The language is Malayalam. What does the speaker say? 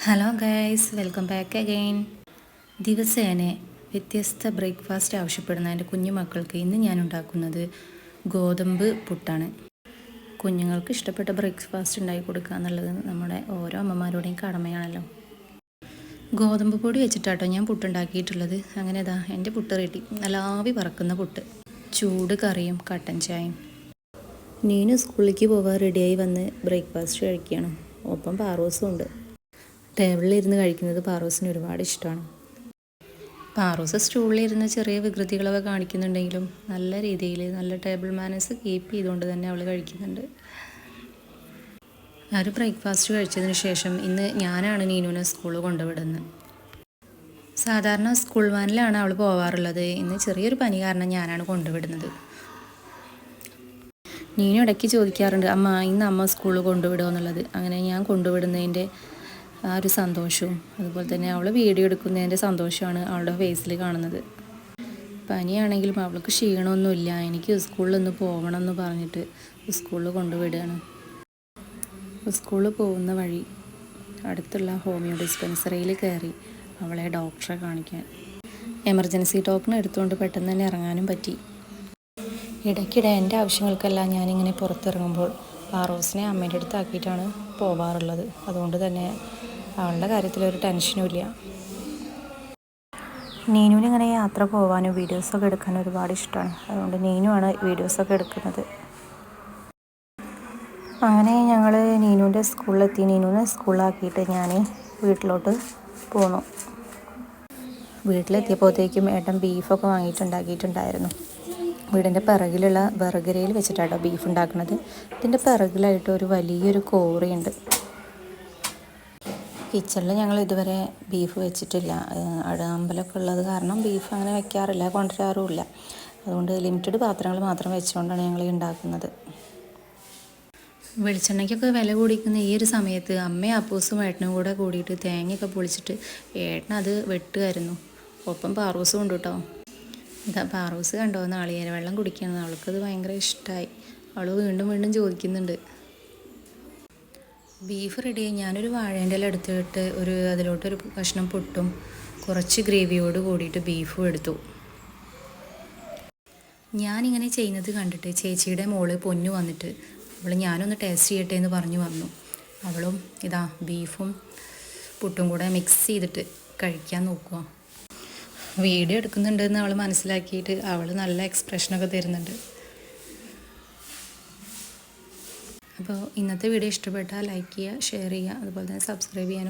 Hello guys, welcome back again. ദിവസേന വ്യത്യസ്ത ബ്രേക്ക്ഫാസ്റ്റ് ആവശ്യപ്പെടുന്ന എൻ്റെ കുഞ്ഞു മക്കൾക്ക് ഇന്ന് ഞാൻ ഉണ്ടാക്കുന്നത് ഗോതമ്പ് പുട്ടാണ്. കുഞ്ഞുങ്ങൾക്ക് ഇഷ്ടപ്പെട്ട ബ്രേക്ക്ഫാസ്റ്റ് ഉണ്ടാക്കി കൊടുക്കുക എന്നുള്ളത് നമ്മുടെ ഓരോ അമ്മമാരുടെയും കടമയാണല്ലോ. ഗോതമ്പ് പൊടി വെച്ചിട്ടാട്ടോ ഞാൻ പുട്ടുണ്ടാക്കിയിട്ടുള്ളത്. അങ്ങനെ ഇതാ എൻ്റെ പുട്ട് റെഡി. നല്ല ആവി പറക്കുന്ന പുട്ട്, ചൂട് കറിയും കട്ടൻ ചായയും. നീനു സ്കൂളിലേക്ക് പോകാൻ റെഡിയായി വന്ന് ബ്രേക്ക്ഫാസ്റ്റ് കഴിക്കുകയാണ്. ഒപ്പം പാറൂസും ഉണ്ട്. ടേബിളിലിരുന്ന് കഴിക്കുന്നത് പാറൂസിന് ഒരുപാട് ഇഷ്ടമാണ്. പാറൂസ് സ്റ്റൂളിലിരുന്ന് ചെറിയ വികൃതികളൊക്കെ കാണിക്കുന്നുണ്ടെങ്കിലും നല്ല രീതിയിൽ നല്ല ടേബിൾ മാനേഴ്സ് കീപ്പ് ചെയ്തുകൊണ്ട് തന്നെ അവൾ കഴിക്കുന്നുണ്ട്. ആ ഒരു ബ്രേക്ക്ഫാസ്റ്റ് കഴിച്ചതിന് ശേഷം ഇന്ന് ഞാനാണ് നീനുവിനെ സ്കൂളിൽ കൊണ്ടുവിടുന്നത്. സാധാരണ സ്കൂൾ വാനിലാണ് അവൾ പോവാറുള്ളത്. ഇന്ന് ചെറിയൊരു പനി കാരണം ഞാനാണ് കൊണ്ടുവിടുന്നത്. നീനു ഇടയ്ക്ക് ചോദിക്കാറുണ്ട്, അമ്മ ഇന്ന് അമ്മ സ്കൂളിൽ കൊണ്ടുവിടുമോ എന്നുള്ളത്. അങ്ങനെ ഞാൻ കൊണ്ടുവിടുന്നതിൻ്റെ ആ ഒരു സന്തോഷവും അതുപോലെ തന്നെ അവൾ വീഡിയോ എടുക്കുന്നതിൻ്റെ സന്തോഷമാണ് അവളുടെ ഫേസിൽ കാണുന്നത്. പനിയാണെങ്കിലും അവൾക്ക് ക്ഷീണമൊന്നുമില്ല. എനിക്ക് സ്കൂളിലൊന്ന് പോകണം എന്ന് പറഞ്ഞിട്ട് സ്കൂളിൽ കൊണ്ടുവിടുകയാണ്. സ്കൂളിൽ പോകുന്ന വഴി അടുത്തുള്ള ഹോമിയോ ഡിസ്പെൻസറിയിൽ കയറി അവളെ ഡോക്ടറെ കാണിക്കാൻ. എമർജൻസി ടോക്കൺ എടുത്തുകൊണ്ട് പെട്ടെന്ന് തന്നെ ഇറങ്ങാനും പറ്റി. ഇടയ്ക്കിടെ എൻ്റെ ആവശ്യങ്ങൾക്കെല്ലാം ഞാനിങ്ങനെ പുറത്തിറങ്ങുമ്പോൾ പാറൂസിനെ അമ്മേൻ്റെ അടുത്ത് ആക്കിയിട്ടാണ് പോവാറുള്ളത്. അതുകൊണ്ട് തന്നെ അവളുടെ കാര്യത്തിലൊരു ടെൻഷനും ഇല്ല. നീനുവിനിങ്ങനെ യാത്ര പോകാനും വീഡിയോസൊക്കെ എടുക്കാനും ഒരുപാട് ഇഷ്ടമാണ്. അതുകൊണ്ട് നീനുവാണ് വീഡിയോസൊക്കെ എടുക്കുന്നത്. അങ്ങനെ ഞങ്ങൾ നീനുവിൻ്റെ സ്കൂളിലെത്തി. നീനുവിനെ സ്കൂളിലാക്കിയിട്ട് ഞാൻ വീട്ടിലോട്ട് പോന്നു. വീട്ടിലെത്തിയപ്പോഴത്തേക്കും ഏട്ടൻ ബീഫൊക്കെ വാങ്ങിയിട്ടുണ്ടാക്കിയിട്ടുണ്ടായിരുന്നു. വീടിൻ്റെ പിറകിലുള്ള ബർഗരയിൽ വെച്ചിട്ടാട്ടോ ബീഫ് ഉണ്ടാക്കുന്നത്. ഇതിൻ്റെ പിറകിലായിട്ട് ഒരു വലിയൊരു കോറിയുണ്ട്. കിച്ചണിൽ ഞങ്ങൾ ഇതുവരെ ബീഫ് വെച്ചിട്ടില്ല. അമ്പലമൊക്കെ ഉള്ളത് കാരണം ബീഫ് അങ്ങനെ വെക്കാറില്ല, കൊണ്ടുവരാറുമില്ല. അതുകൊണ്ട് ലിമിറ്റഡ് പാത്രങ്ങൾ മാത്രം വെച്ചുകൊണ്ടാണ് ഞങ്ങൾ ഉണ്ടാക്കുന്നത്. വെളിച്ചെണ്ണയ്ക്കൊക്കെ വില കൂടിക്കുന്ന ഈ ഒരു സമയത്ത് അമ്മയും അപ്പൂസും ഏട്ടനും കൂടെ കൂടിയിട്ട് തേങ്ങയൊക്കെ പൊളിച്ചിട്ട് ഏട്ടനത് വെട്ടുമായിരുന്നു. ഒപ്പം പാറൂസും ഉണ്ട് കേട്ടോ. ഇതാ പാറൂസ് കണ്ടോ നാളികേര വെള്ളം കുടിക്കണം. അവൾക്കത് ഭയങ്കര ഇഷ്ടമായി. അവൾ വീണ്ടും വീണ്ടും ചോദിക്കുന്നുണ്ട്. ബീഫ് റെഡിയായി. ഞാനൊരു വാഴേൻ്റെ ഇല എടുത്തിട്ട് അതിലോട്ടൊരു കഷ്ണം പുട്ടും കുറച്ച് ഗ്രേവിയോട് കൂടിയിട്ട് ബീഫും എടുത്തു. ഞാനിങ്ങനെ ചെയ്യുന്നത് കണ്ടിട്ട് ചേച്ചിയുടെ മോള് പൊന്നു വന്നിട്ട് ഞാനൊന്ന് ടേസ്റ്റ് ചെയ്യട്ടെ എന്ന് പറഞ്ഞു വന്നു. അവളും ഇതാ ബീഫും പുട്ടും കൂടെ മിക്സ് ചെയ്തിട്ട് കഴിക്കാൻ നോക്കുക. വീഡിയോ എടുക്കുന്നുണ്ടെന്ന് അവൾ മനസ്സിലാക്കിയിട്ട് അവൾ നല്ല എക്സ്പ്രഷനൊക്കെ തരുന്നുണ്ട്. അപ്പോൾ ഇന്നത്തെ വീഡിയോ ഇഷ്ടപ്പെട്ടാൽ ലൈക്ക് ചെയ്യുക, ഷെയർ ചെയ്യുക, അതുപോലെ തന്നെ സബ്സ്ക്രൈബ് ചെയ്യാനും